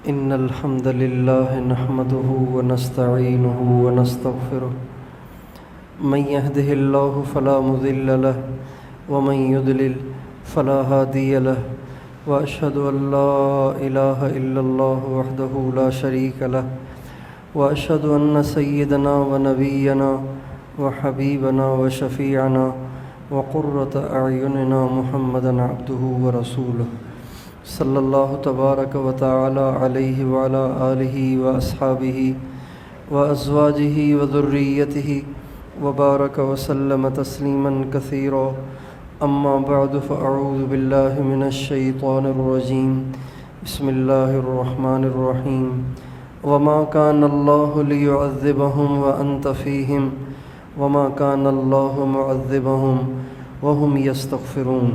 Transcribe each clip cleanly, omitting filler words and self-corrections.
إن الحمد لله نحمده ونستعينه ونستغفره من يهده الله فلا مضل له ومن يضلل فلا هادي له وأشهد أن لا إله إلا الله وحده لا شريك له وأشهد أن سيدنا ونبينا وحبيبنا وشفيعنا وقرة أعيننا محمدا عبده ورسوله صلی اللہ تبارک و تعالی علیہ وعلی آلہ واصحابہ وازواجہ وذریتہ وبارک وسلم تسلیما کثیرا اما بعد فاعوذ باللہ من الشیطان الرجیم بسم اللہ الرحمن الرحیم وما كان اللہ لیعذبہم وانت فیہم وما كان اللہ معذبہم وہم یستغفرون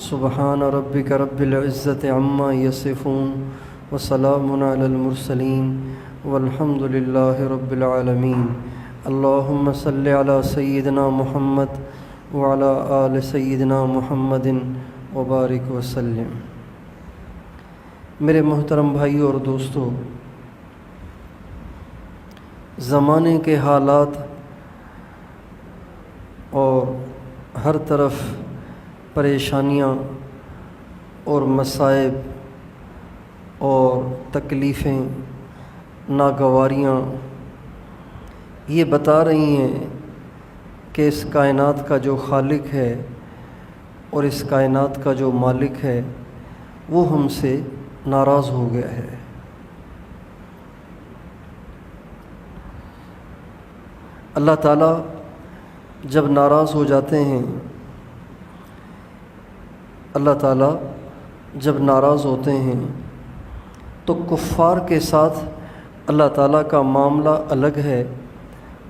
سبحان ربک رب العزت عما یصفون وسلام علی المرسلین والحمد للہ رب العالمین اللہم صلی علی سیدنا محمد وعلی آل سیدنا محمد وبارک وسلم۔ میرے محترم بھائیوں اور دوستو، زمانے کے حالات اور ہر طرف پریشانیاں اور مصائب اور تکلیفیں، ناگواریاں یہ بتا رہی ہیں کہ اس کائنات کا جو خالق ہے اور اس کائنات کا جو مالک ہے وہ ہم سے ناراض ہو گیا ہے۔ اللہ تعالیٰ جب ناراض ہو جاتے ہیں، اللہ تعالیٰ جب ناراض ہوتے ہیں تو کفار کے ساتھ اللہ تعالیٰ کا معاملہ الگ ہے،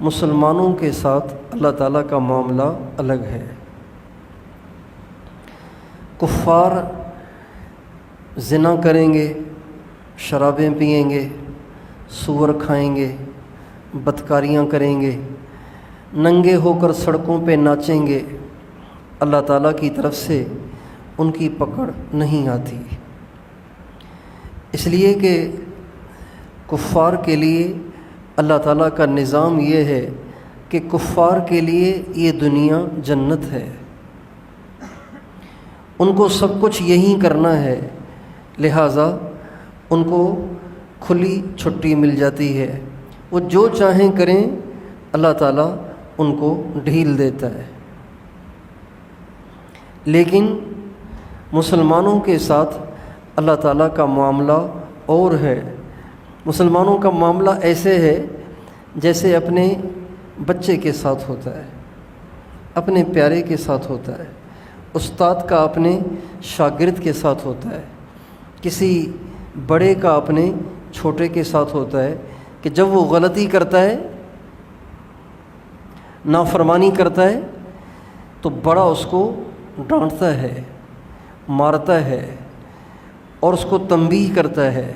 مسلمانوں کے ساتھ اللہ تعالیٰ کا معاملہ الگ ہے۔ کفار زنا کریں گے، شرابیں پئیں گے، سور کھائیں گے، بدکاریاں کریں گے، ننگے ہو کر سڑکوں پہ ناچیں گے، اللہ تعالیٰ کی طرف سے ان کی پکڑ نہیں آتی، اس لیے کہ کفار کے لیے اللہ تعالیٰ کا نظام یہ ہے کہ کفار کے لیے یہ دنیا جنت ہے، ان کو سب کچھ یہیں کرنا ہے، لہٰذا ان کو کھلی چھٹی مل جاتی ہے، وہ جو چاہیں کریں اللہ تعالیٰ ان کو ڈھیل دیتا ہے۔ لیکن مسلمانوں کے ساتھ اللہ تعالیٰ کا معاملہ اور ہے۔ مسلمانوں کا معاملہ ایسے ہے جیسے اپنے بچے کے ساتھ ہوتا ہے، اپنے پیارے کے ساتھ ہوتا ہے، استاد کا اپنے شاگرد کے ساتھ ہوتا ہے، کسی بڑے کا اپنے چھوٹے کے ساتھ ہوتا ہے کہ جب وہ غلطی کرتا ہے، نافرمانی کرتا ہے تو بڑا اس کو ڈانٹتا ہے، مارتا ہے اور اس کو تنبیہ کرتا ہے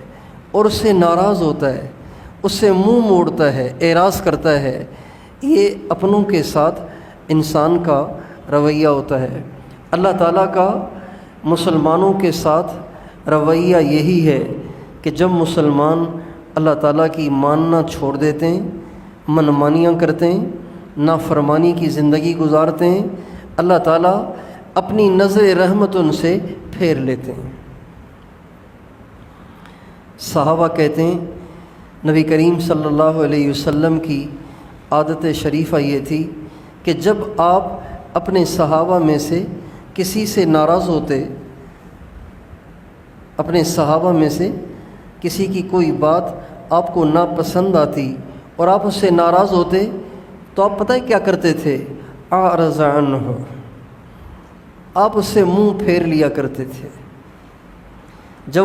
اور اس سے ناراض ہوتا ہے، اس سے منہ موڑتا ہے، اعراض کرتا ہے۔ یہ اپنوں کے ساتھ انسان کا رویہ ہوتا ہے۔ اللہ تعالیٰ کا مسلمانوں کے ساتھ رویہ یہی ہے کہ جب مسلمان اللہ تعالیٰ کی ماننا چھوڑ دیتے ہیں، منمانیاں کرتے ہیں، نافرمانی کی زندگی گزارتے ہیں، اللہ تعالیٰ اپنی نظر رحمت ان سے پھیر لیتے ہیں۔ صحابہ کہتے ہیں نبی کریم صلی اللہ علیہ وسلم کی عادت شریفہ یہ تھی کہ جب آپ اپنے صحابہ میں سے کسی سے ناراض ہوتے، اپنے صحابہ میں سے کسی کی کوئی بات آپ کو ناپسند آتی اور آپ اس سے ناراض ہوتے تو آپ پتہ ہے کیا کرتے تھے؟ اعرض عنہ، آپ اس سے منہ پھیر لیا کرتے تھے۔ جب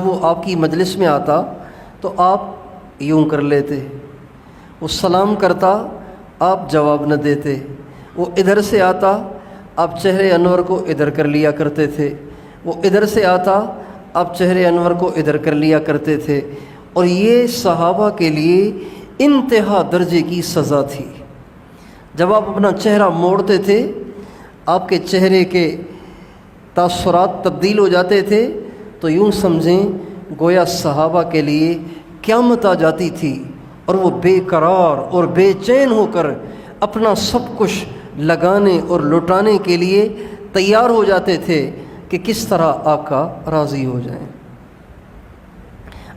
وہ آپ کی مجلس میں آتا تو آپ یوں کر لیتے، وہ سلام کرتا آپ جواب نہ دیتے، وہ ادھر سے آتا آپ چہرے انور کو ادھر کر لیا کرتے تھے، وہ ادھر سے آتا آپ چہرے انور کو ادھر کر لیا کرتے تھے، اور یہ صحابہ کے لیے انتہا درجے کی سزا تھی۔ جب آپ اپنا چہرہ موڑتے تھے، آپ کے چہرے کے تاثرات تبدیل ہو جاتے تھے، تو یوں سمجھیں گویا صحابہ کے لیے قیامت آ جاتی تھی اور وہ بے قرار اور بے چین ہو کر اپنا سب کچھ لگانے اور لٹانے کے لیے تیار ہو جاتے تھے کہ کس طرح آقا راضی ہو جائیں۔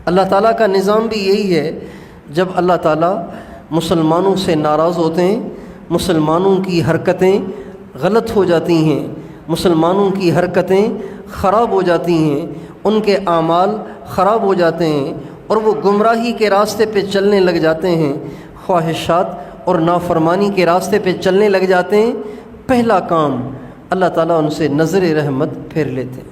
اللہ تعالیٰ کا نظام بھی یہی ہے، جب اللہ تعالیٰ مسلمانوں سے ناراض ہوتے ہیں، مسلمانوں کی حرکتیں غلط ہو جاتی ہیں، مسلمانوں کی حرکتیں خراب ہو جاتی ہیں، ان کے اعمال خراب ہو جاتے ہیں اور وہ گمراہی کے راستے پہ چلنے لگ جاتے ہیں، خواہشات اور نافرمانی کے راستے پہ چلنے لگ جاتے ہیں، پہلا کام اللہ تعالیٰ ان سے نظر رحمت پھیر لیتے ہیں۔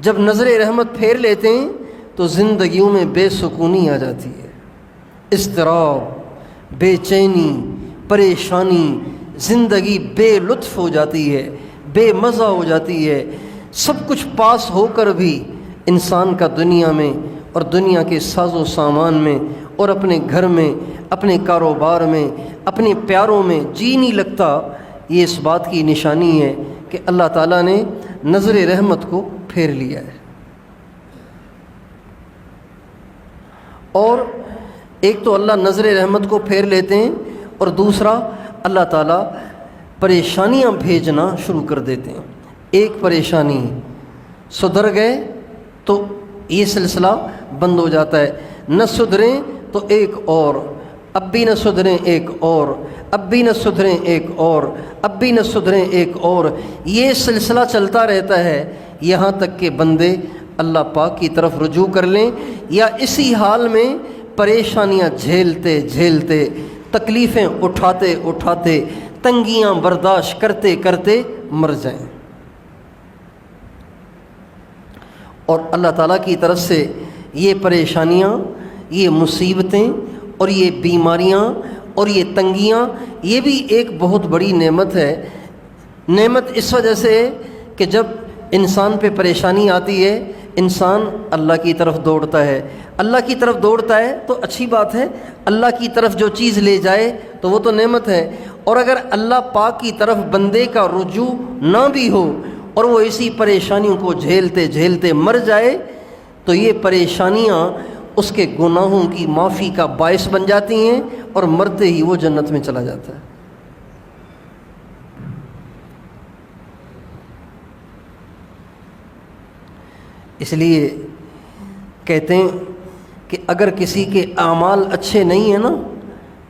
جب نظر رحمت پھیر لیتے ہیں تو زندگیوں میں بے سکونی آ جاتی ہے، اضطراب، بے چینی، پریشانی، زندگی بے لطف ہو جاتی ہے، بے مزہ ہو جاتی ہے۔ سب کچھ پاس ہو کر بھی انسان کا دنیا میں اور دنیا کے ساز و سامان میں اور اپنے گھر میں، اپنے کاروبار میں، اپنے پیاروں میں جی نہیں لگتا۔ یہ اس بات کی نشانی ہے کہ اللہ تعالیٰ نے نظر رحمت کو پھیر لیا ہے۔ اور ایک تو اللہ نظر رحمت کو پھیر لیتے ہیں، اور دوسرا اللہ تعالیٰ پریشانیاں بھیجنا شروع کر دیتے ہیں۔ ایک پریشانی سدھر گئے تو یہ سلسلہ بند ہو جاتا ہے، نہ سدھریں تو ایک اور، اب بھی نہ سدھریں ایک اور، اب بھی نہ سدھریں ایک اور، اب بھی نہ سدھریں ایک اور، یہ سلسلہ چلتا رہتا ہے یہاں تک کہ بندے اللہ پاک کی طرف رجوع کر لیں، یا اسی حال میں پریشانیاں جھیلتے جھیلتے، تکلیفیں اٹھاتے اٹھاتے، تنگیاں برداشت کرتے کرتے مر جائیں۔ اور اللہ تعالیٰ کی طرف سے یہ پریشانیاں، یہ مصیبتیں اور یہ بیماریاں اور یہ تنگیاں، یہ بھی ایک بہت بڑی نعمت ہے۔ نعمت اس وجہ سے کہ جب انسان پہ پریشانی آتی ہے، انسان اللہ کی طرف دوڑتا ہے، اللہ کی طرف دوڑتا ہے تو اچھی بات ہے، اللہ کی طرف جو چیز لے جائے تو وہ تو نعمت ہے۔ اور اگر اللہ پاک کی طرف بندے کا رجوع نہ بھی ہو اور وہ اسی پریشانیوں کو جھیلتے جھیلتے مر جائے تو یہ پریشانیاں اس کے گناہوں کی معافی کا باعث بن جاتی ہیں اور مرتے ہی وہ جنت میں چلا جاتا ہے۔ اس لیے کہتے ہیں کہ اگر کسی کے اعمال اچھے نہیں ہیں نا،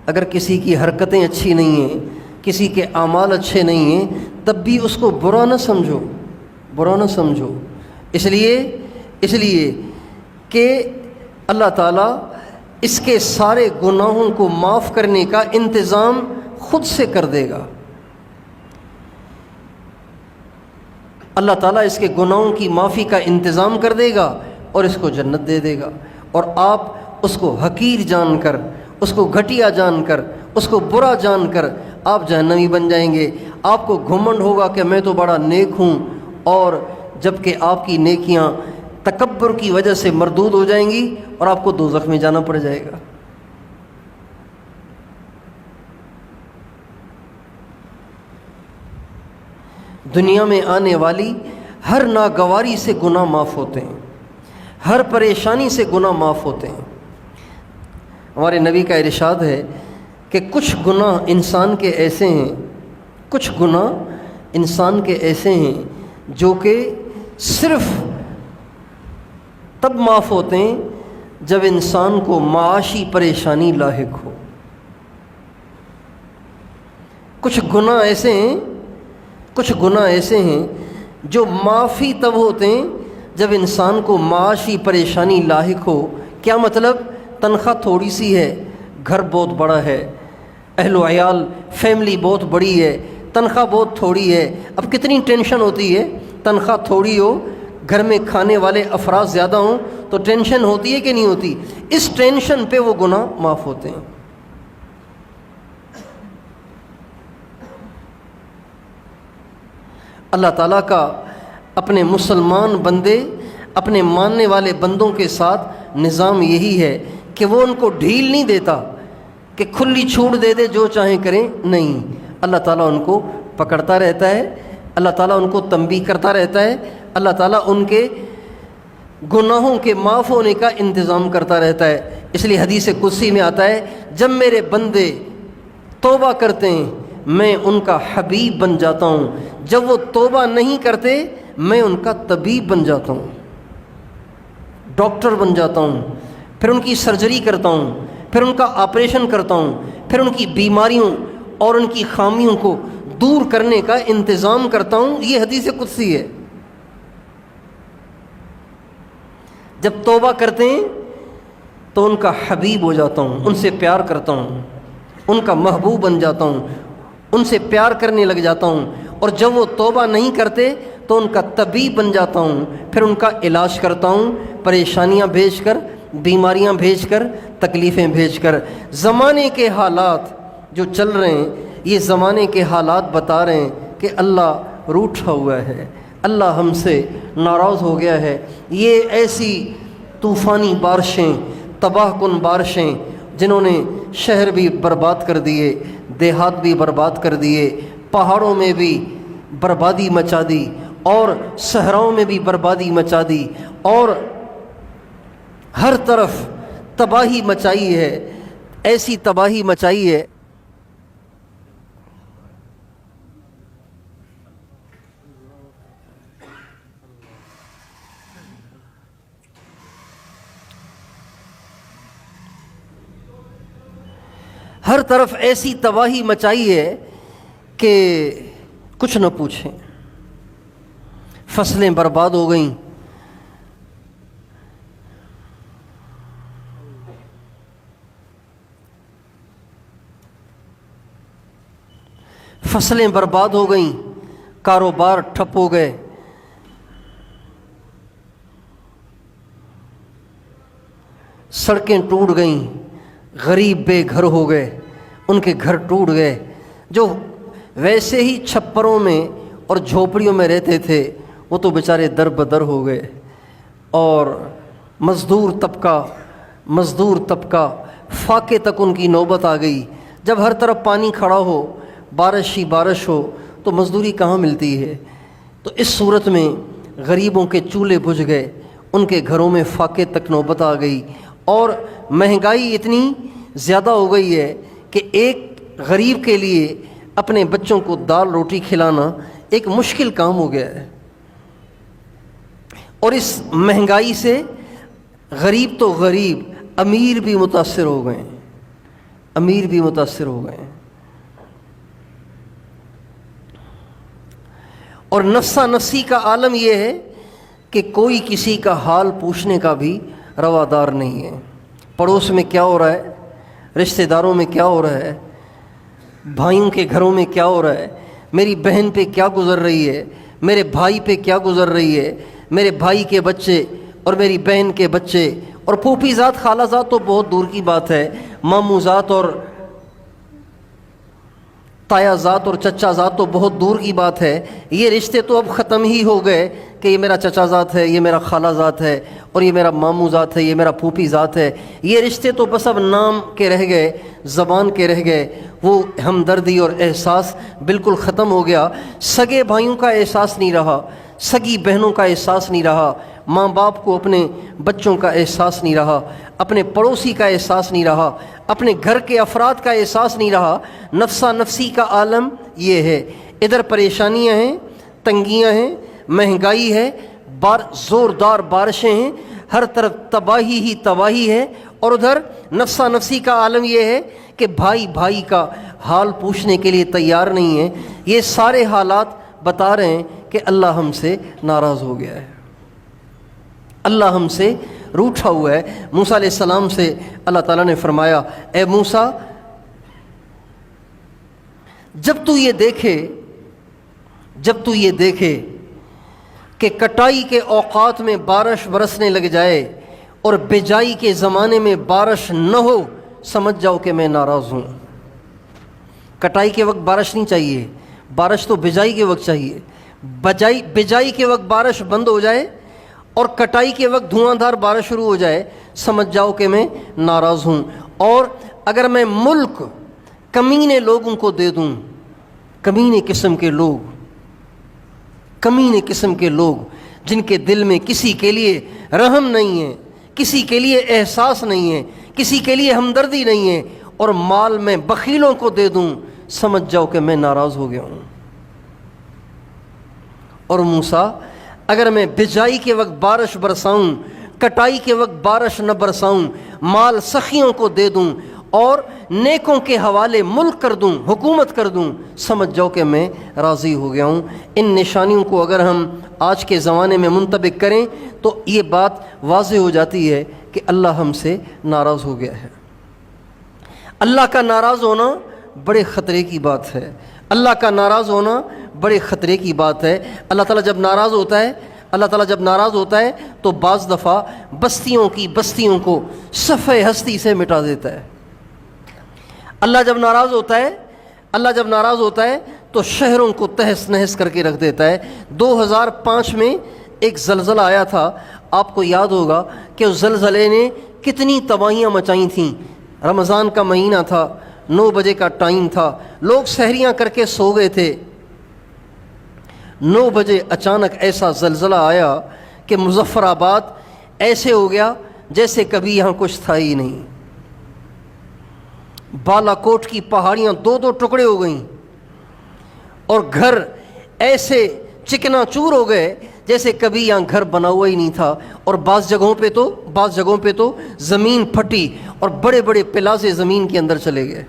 اگر کسی کی حرکتیں اچھی نہیں ہیں، کسی کے اعمال اچھے نہیں ہیں، تب بھی اس کو برا نہ سمجھو، برا نہ سمجھو، اس لیے کہ اللہ تعالیٰ اس کے سارے گناہوں کو معاف کرنے کا انتظام خود سے کر دے گا۔ اللہ تعالیٰ اس کے گناہوں کی معافی کا انتظام کر دے گا اور اس کو جنت دے دے گا، اور آپ اس کو حقیر جان کر، اس کو گھٹیا جان کر، اس کو برا جان کر آپ جہنمی بن جائیں گے۔ آپ کو گھمنڈ ہوگا کہ میں تو بڑا نیک ہوں، اور جب کہ آپ کی نیکیاں تکبر کی وجہ سے مردود ہو جائیں گی اور آپ کو دوزخ میں جانا پڑ جائے گا۔ دنیا میں آنے والی ہر ناگواری سے گناہ معاف ہوتے ہیں، ہر پریشانی سے گناہ معاف ہوتے ہیں۔ ہمارے نبی کا ارشاد ہے کہ کچھ گناہ انسان کے ایسے ہیں، کچھ گناہ انسان کے ایسے ہیں جو کہ صرف تب معاف ہوتے ہیں جب انسان کو معاشی پریشانی لاحق ہو۔ کچھ گناہ ایسے ہیں جو معافی تب ہوتے ہیں جب انسان کو معاشی پریشانی لاحق ہو۔ کیا مطلب؟ تنخواہ تھوڑی سی ہے، گھر بہت بڑا ہے، اہل و عیال فیملی بہت بڑی ہے، تنخواہ بہت تھوڑی ہے۔ اب کتنی ٹینشن ہوتی ہے، تنخواہ تھوڑی ہو، گھر میں کھانے والے افراد زیادہ ہوں تو ٹینشن ہوتی ہے کہ نہیں ہوتی؟ اس ٹینشن پہ وہ گناہ معاف ہوتے ہیں۔ اللہ تعالیٰ کا اپنے مسلمان بندے، اپنے ماننے والے بندوں کے ساتھ نظام یہی ہے کہ وہ ان کو ڈھیل نہیں دیتا کہ کھلی چھوٹ دے دے جو چاہیں کریں، نہیں، اللہ تعالیٰ ان کو پکڑتا رہتا ہے، اللہ تعالیٰ ان کو تنبیہ کرتا رہتا ہے، اللہ تعالیٰ ان کے گناہوں کے معاف ہونے کا انتظام کرتا رہتا ہے۔ اس لیے حدیث قدسی میں آتا ہے جب میرے بندے توبہ کرتے ہیں میں ان کا حبیب بن جاتا ہوں، جب وہ توبہ نہیں کرتے میں ان کا طبیب بن جاتا ہوں، ڈاکٹر بن جاتا ہوں، پھر ان کی سرجری کرتا ہوں، پھر ان کا آپریشن کرتا ہوں، پھر ان کی بیماریوں اور ان کی خامیوں کو دور کرنے کا انتظام کرتا ہوں۔ یہ حدیث قدسی ہے۔ جب توبہ کرتے ہیں تو ان کا حبیب ہو جاتا ہوں، ان سے پیار کرتا ہوں، ان کا محبوب بن جاتا ہوں، ان سے پیار کرنے لگ جاتا ہوں، اور جب وہ توبہ نہیں کرتے تو ان کا طبیب بن جاتا ہوں، پھر ان کا علاج کرتا ہوں، پریشانیاں بھیج کر، بیماریاں بھیج کر، تکلیفیں بھیج کر۔ زمانے کے حالات جو چل رہے ہیں یہ زمانے کے حالات بتا رہے ہیں کہ اللہ روٹھا ہوا ہے، اللہ ہم سے ناراض ہو گیا ہے۔ یہ ایسی طوفانی بارشیں، تباہ کن بارشیں جنہوں نے شہر بھی برباد کر دیے، دیہات بھی برباد کر دیے، پہاڑوں میں بھی بربادی مچا دی، اور صحراؤں میں بھی بربادی مچا دی، اور ہر طرف تباہی مچائی ہے، ایسی تباہی مچائی ہے۔ ہر طرف ایسی تباہی مچائی ہے کہ کچھ نہ پوچھیں، فصلیں برباد ہو گئیں، فصلیں برباد ہو گئیں، کاروبار ٹھپ ہو گئے، سڑکیں ٹوٹ گئیں، غریب بے گھر ہو گئے، ان کے گھر ٹوٹ گئے، جو ویسے ہی چھپروں میں اور جھوپڑیوں میں رہتے تھے وہ تو بیچارے در بدر ہو گئے، اور مزدور طبقہ فاقے تک ان کی نوبت آ گئی۔ جب ہر طرف پانی کھڑا ہو، بارش ہی بارش ہو تو مزدوری کہاں ملتی ہے؟ تو اس صورت میں غریبوں کے چولہے بجھ گئے، ان کے گھروں میں فاقے تک نوبت آ گئی، اور مہنگائی اتنی زیادہ ہو گئی ہے کہ ایک غریب کے لیے اپنے بچوں کو دال روٹی کھلانا ایک مشکل کام ہو گیا ہے۔ اور اس مہنگائی سے غریب تو غریب، امیر بھی متاثر ہو گئے، امیر بھی متاثر ہو گئے۔ اور نفسا نفسی کا عالم یہ ہے کہ کوئی کسی کا حال پوچھنے کا بھی روادار نہیں ہے۔ پڑوس میں کیا ہو رہا ہے، رشتہ داروں میں کیا ہو رہا ہے، بھائیوں کے گھروں میں کیا ہو رہا ہے، میری بہن پہ کیا گزر رہی ہے، میرے بھائی پہ کیا گزر رہی ہے، میرے بھائی کے بچے اور میری بہن کے بچے، اور پھوپھی ذات خالہ ذات تو بہت دور کی بات ہے، ماموں ذات اور تایا ذات اور چچا ذات تو بہت دور کی بات ہے۔ یہ رشتے تو اب ختم ہی ہو گئے کہ یہ میرا چچا ذات ہے، یہ میرا خالہ ذات ہے، اور یہ میرا ماموں ذات ہے، یہ میرا پھوپھی ذات ہے۔ یہ رشتے تو بس اب نام کے رہ گئے، زبان کے رہ گئے، وہ ہمدردی اور احساس بالکل ختم ہو گیا۔ سگے بھائیوں کا احساس نہیں رہا، سگی بہنوں کا احساس نہیں رہا، ماں باپ کو اپنے بچوں کا احساس نہیں رہا، اپنے پڑوسی کا احساس نہیں رہا، اپنے گھر کے افراد کا احساس نہیں رہا۔ نفسا نفسی کا عالم یہ ہے۔ ادھر پریشانیاں ہیں، تنگیاں ہیں، مہنگائی ہے، زوردار بارشیں ہیں، ہر طرف تباہی ہی تباہی ہے، اور ادھر نفسا نفسی کا عالم یہ ہے کہ بھائی بھائی کا حال پوچھنے کے لیے تیار نہیں ہے۔ یہ سارے حالات بتا رہے ہیں کہ اللہ ہم سے ناراض ہو گیا ہے، اللہ ہم سے روٹھا ہوا ہے۔ موسیٰ علیہ السلام سے اللہ تعالیٰ نے فرمایا، اے موسیٰ جب تو یہ دیکھے کہ کٹائی کے اوقات میں بارش برسنے لگ جائے اور بجائی کے زمانے میں بارش نہ ہو، سمجھ جاؤ کہ میں ناراض ہوں۔ کٹائی کے وقت بارش نہیں چاہیے، بارش تو بجائی کے وقت چاہیے۔ بجائی کے وقت بارش بند ہو جائے اور کٹائی کے وقت دھواں دھار بارش شروع ہو جائے، سمجھ جاؤ کہ میں ناراض ہوں۔ اور اگر میں ملک کمینے لوگوں کو دے دوں، کمینے قسم کے لوگ جن کے دل میں کسی کے لیے رحم نہیں ہے، کسی کے لیے احساس نہیں ہے، کسی کے لیے ہمدردی نہیں ہے، اور مال میں بخیلوں کو دے دوں، سمجھ جاؤ کہ میں ناراض ہو گیا ہوں۔ اور موسیٰ، اگر میں بجائی کے وقت بارش برساؤں، کٹائی کے وقت بارش نہ برساؤں، مال سخیوں کو دے دوں اور نیکوں کے حوالے ملک کر دوں، حکومت کر دوں، سمجھ جاؤ کہ میں راضی ہو گیا ہوں۔ ان نشانیوں کو اگر ہم آج کے زمانے میں منطبق کریں تو یہ بات واضح ہو جاتی ہے کہ اللہ ہم سے ناراض ہو گیا ہے۔ اللہ کا ناراض ہونا بڑے خطرے کی بات ہے، اللہ کا ناراض ہونا بڑے خطرے کی بات ہے۔ اللہ تعالیٰ جب ناراض ہوتا ہے، اللہ تعالیٰ جب ناراض ہوتا ہے تو بعض دفعہ بستیوں کو صفحہ ہستی سے مٹا دیتا ہے۔ اللہ جب ناراض ہوتا ہے تو شہروں کو تہس نہس کر کے رکھ دیتا ہے۔ 2005 میں ایک زلزلہ آیا تھا، آپ کو یاد ہوگا کہ اس زلزلے نے کتنی تباہیاں مچائی تھیں۔ رمضان کا مہینہ تھا، 9 بجے کا ٹائم تھا، لوگ سحریاں کر کے سو گئے تھے۔ 9 بجے اچانک ایسا زلزلہ آیا کہ مظفر آباد ایسے ہو گیا جیسے کبھی یہاں کچھ تھا ہی نہیں۔ بالا کوٹ کی پہاڑیاں 2 ٹکڑے ہو گئیں اور گھر ایسے چکنا چور ہو گئے جیسے کبھی یہاں گھر بنا ہوا ہی نہیں تھا، اور بعض جگہوں پہ تو زمین پھٹی اور بڑے بڑے پلازے زمین کے اندر چلے گئے۔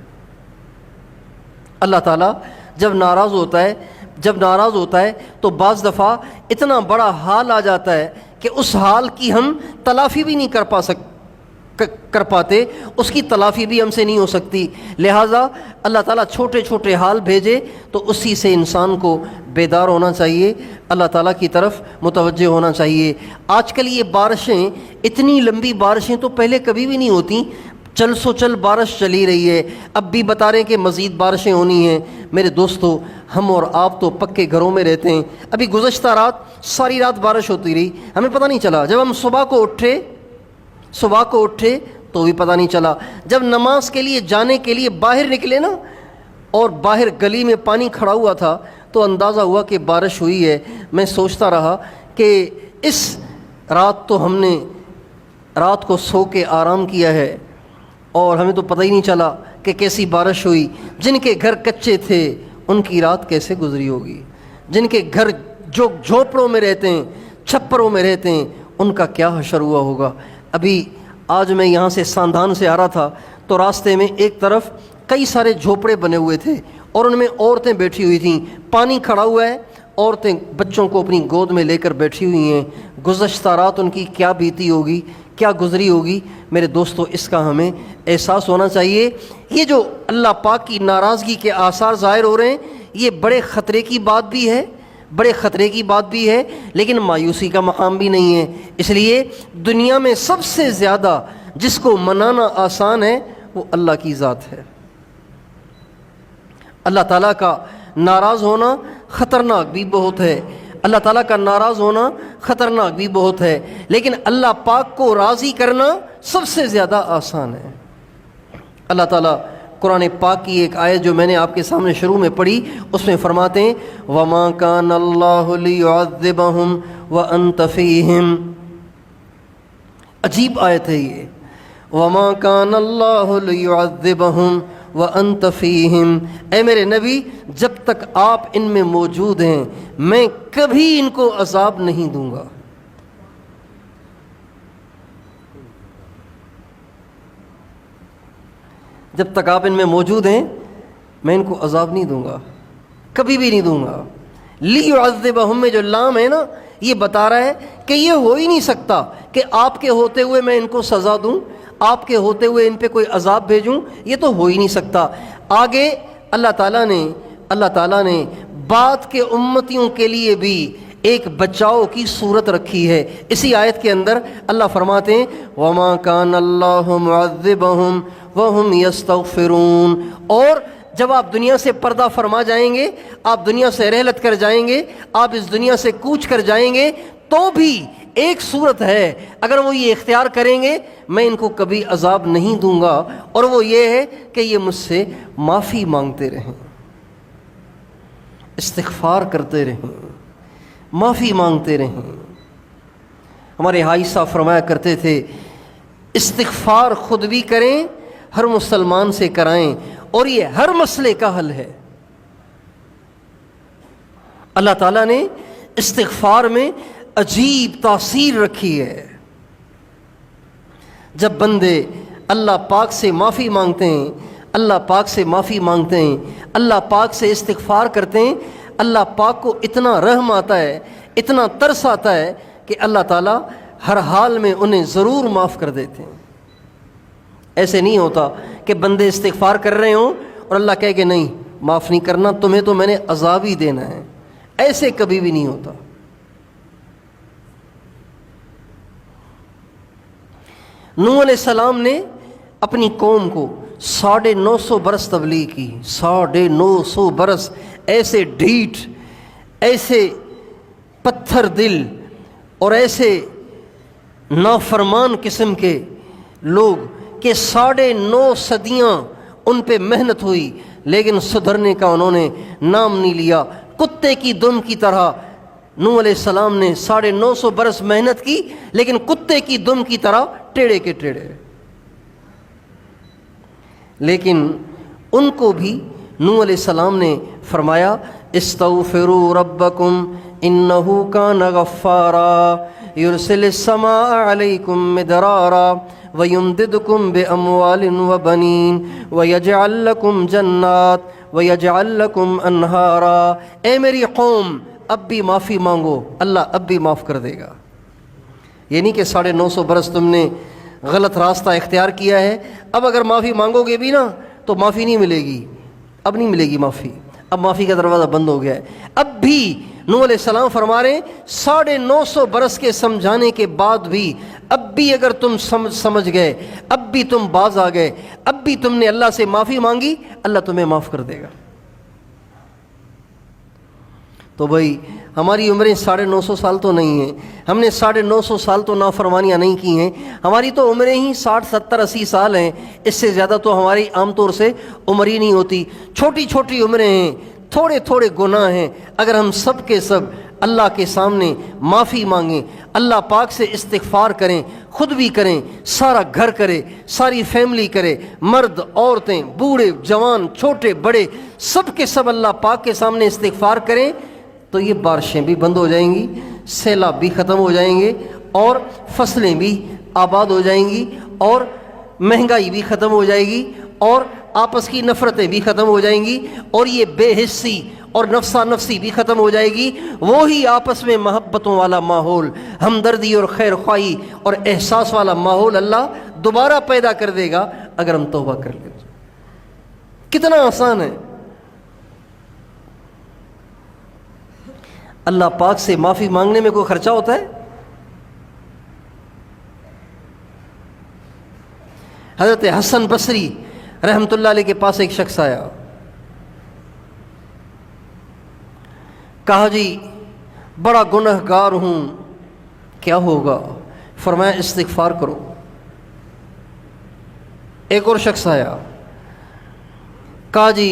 اللہ تعالیٰ جب ناراض ہوتا ہے تو بعض دفعہ اتنا بڑا حال آ جاتا ہے کہ اس حال کی ہم تلافی بھی نہیں کر پاتے، اس کی تلافی بھی ہم سے نہیں ہو سکتی۔ لہٰذا اللہ تعالیٰ چھوٹے چھوٹے حال بھیجے تو اسی سے انسان کو بیدار ہونا چاہیے، اللہ تعالیٰ کی طرف متوجہ ہونا چاہیے۔ آج کل یہ بارشیں، اتنی لمبی بارشیں تو پہلے کبھی بھی نہیں ہوتی، چل سو چل بارش چلی رہی ہے، اب بھی بتا رہے ہیں کہ مزید بارشیں ہونی ہیں۔ میرے دوستو، ہم اور آپ تو پکے گھروں میں رہتے ہیں، ابھی گزشتہ رات ساری رات بارش ہوتی رہی، ہمیں پتہ نہیں چلا۔ جب ہم صبح کو اٹھے تو بھی پتہ نہیں چلا۔ جب نماز کے لیے جانے کے لیے باہر نکلے نا، اور باہر گلی میں پانی کھڑا ہوا تھا تو اندازہ ہوا کہ بارش ہوئی ہے۔ میں سوچتا رہا کہ اس رات تو ہم نے رات کو سو کے آرام کیا ہے اور ہمیں تو پتہ ہی نہیں چلا کہ کیسی بارش ہوئی۔ جن کے گھر کچے تھے ان کی رات کیسے گزری ہوگی، جن کے گھر جو جھوپڑوں میں رہتے ہیں، چھپروں میں رہتے ہیں، ان کا کیا حشر ہوا ہوگا۔ ابھی آج میں یہاں سے ساندھان سے آ رہا تھا تو راستے میں ایک طرف کئی سارے جھوپڑے بنے ہوئے تھے اور ان میں عورتیں بیٹھی ہوئی تھیں، پانی کھڑا ہوا ہے، عورتیں بچوں کو اپنی گود میں لے کر بیٹھی ہوئی ہیں۔ گزشتہ رات ان کی کیا بیتی ہوگی، کیا گزری ہوگی۔ میرے دوستو، اس کا ہمیں احساس ہونا چاہیے۔ یہ جو اللہ پاک کی ناراضگی کے آثار ظاہر ہو رہے ہیں، یہ بڑے خطرے کی بات بھی ہے، لیکن مایوسی کا مقام بھی نہیں ہے۔ اس لیے دنیا میں سب سے زیادہ جس کو منانا آسان ہے وہ اللہ کی ذات ہے۔ اللہ تعالیٰ کا ناراض ہونا خطرناک بھی بہت ہے، اللہ تعالیٰ کا ناراض ہونا خطرناک بھی بہت ہے، لیکن اللہ پاک کو راضی کرنا سب سے زیادہ آسان ہے۔ اللہ تعالیٰ قرآن پاک کی ایک آیت جو میں نے آپ کے سامنے شروع میں پڑھی، اس میں فرماتے ہیں وَمَا كَانَ اللَّهُ لِيُعَذِّبَهُمْ وَأَنْتَ فِيهِمْ۔ عجیب آیت ہے یہ، وَمَا كَانَ اللَّهُ لِيُعَذِّبَهُمْ وَأَنْتَ فِيهِمْ۔ اے میرے نبی، جب تک آپ ان میں موجود ہیں میں کبھی ان کو عذاب نہیں دوں گا۔ جب تک آپ ان میں موجود ہیں میں ان کو عذاب نہیں دوں گا، کبھی بھی نہیں دوں گا۔ لیعذبہم میں جو لام ہے نا، یہ بتا رہا ہے کہ یہ ہو ہی نہیں سکتا کہ آپ کے ہوتے ہوئے میں ان کو سزا دوں، آپ کے ہوتے ہوئے ان پہ کوئی عذاب بھیجوں، یہ تو ہو ہی نہیں سکتا۔ آگے اللہ تعالیٰ نے بعد کے امتیوں کے لیے بھی ایک بچاؤ کی صورت رکھی ہے۔ اسی آیت کے اندر اللہ فرماتے ہیں وَمَا كَانَ اللَّهُ مُعَذِّبَهُمْ وَهُمْ يَسْتَغْفِرُونَ۔ اور جب آپ دنیا سے پردہ فرما جائیں گے، آپ دنیا سے رحلت کر جائیں گے، آپ اس دنیا سے کوچ کر جائیں گے، تو بھی ایک صورت ہے، اگر وہ یہ اختیار کریں گے میں ان کو کبھی عذاب نہیں دوں گا، اور وہ یہ ہے کہ یہ مجھ سے معافی مانگتے رہیں، استغفار کرتے رہیں، معافی مانگتے رہیں۔ ہمارے حاج صاحب فرمایا کرتے تھے استغفار خود بھی کریں، ہر مسلمان سے کرائیں، اور یہ ہر مسئلے کا حل ہے۔ اللہ تعالیٰ نے استغفار میں عجیب تاثیر رکھی ہے۔ جب بندے اللہ پاک سے معافی مانگتے ہیں، اللہ پاک سے معافی مانگتے ہیں، اللہ پاک سے استغفار کرتے ہیں، اللہ پاک کو اتنا رحم آتا ہے، اتنا ترس آتا ہے کہ اللہ تعالیٰ ہر حال میں انہیں ضرور معاف کر دیتے ہیں۔ ایسے نہیں ہوتا کہ بندے استغفار کر رہے ہوں اور اللہ کہے کہ نہیں معاف نہیں کرنا، تمہیں تو میں نے عذاب ہی دینا ہے۔ ایسے کبھی بھی نہیں ہوتا۔ نوح علیہ السلام نے اپنی قوم کو 950 برس تبلیغ کی، 950 برس، ایسے ڈھیٹ، ایسے پتھر دل اور ایسے نافرمان قسم کے لوگ کہ 9.5 صدیاں ان پہ محنت ہوئی، لیکن سدھرنے کا انہوں نے نام نہیں لیا۔ کتے کی دم کی طرح نوح علیہ السلام نے 950 برس محنت کی، لیکن کتے کی دم کی طرح ٹیڑے کے ٹیڑے۔ لیکن ان کو بھی نوح علیہ السلام نے فرمایا استغفروا ربکم انہ کان غفارا یرسل السماء علیکم مدرارا ویمددکم باموال وبنین ویجعل لکم جنات ویجعل لکم انہارا۔ اے میری قوم اب بھی معافی مانگو، اللہ اب بھی معاف کر دے گا۔ یہ نہیں کہ 950 برس تم نے غلط راستہ اختیار کیا ہے، اب اگر معافی مانگو گے بھی نا تو معافی نہیں ملے گی، اب نہیں ملے گی معافی، اب معافی کا دروازہ بند ہو گیا ہے۔ اب بھی نوح علیہ السلام فرما رہے ہیں 950 برس کے سمجھانے کے بعد بھی اب بھی اگر تم سمجھ گئے، اب بھی تم باز آ گئے، اب بھی تم نے اللہ سے معافی مانگی، اللہ تمہیں معاف کر دے گا۔ تو بھائی ہماری عمریں 950 سال تو نہیں ہیں، ہم نے 950 سال تو نافرمانیاں نہیں کی ہیں، ہماری تو عمریں ہی 60 70 80 سال ہیں، اس سے زیادہ تو ہماری عام طور سے عمر ہی نہیں ہوتی۔ چھوٹی چھوٹی عمریں ہیں، تھوڑے تھوڑے گناہ ہیں، اگر ہم سب کے سب اللہ کے سامنے معافی مانگیں، اللہ پاک سے استغفار کریں، خود بھی کریں، سارا گھر کرے، ساری فیملی کرے، مرد عورتیں بوڑھے جوان چھوٹے بڑے سب کے سب اللہ پاک کے سامنے استغفار کریں، تو یہ بارشیں بھی بند ہو جائیں گی، سیلاب بھی ختم ہو جائیں گے، اور فصلیں بھی آباد ہو جائیں گی، اور مہنگائی بھی ختم ہو جائے گی، اور آپس کی نفرتیں بھی ختم ہو جائیں گی، اور یہ بے حسی اور نفسا نفسی بھی ختم ہو جائے گی۔ وہی آپس میں محبتوں والا ماحول، ہمدردی اور خیر خواہی اور احساس والا ماحول اللہ دوبارہ پیدا کر دے گا اگر ہم توبہ کر لیں۔ کتنا آسان ہے۔ اللہ پاک سے معافی مانگنے میں کوئی خرچہ ہوتا ہے؟ حضرت حسن بصری رحمۃ اللہ علیہ کے پاس ایک شخص آیا، کہا جی بڑا گنہگار ہوں، کیا ہوگا؟ فرمایا استغفار کرو۔ ایک اور شخص آیا، کہا جی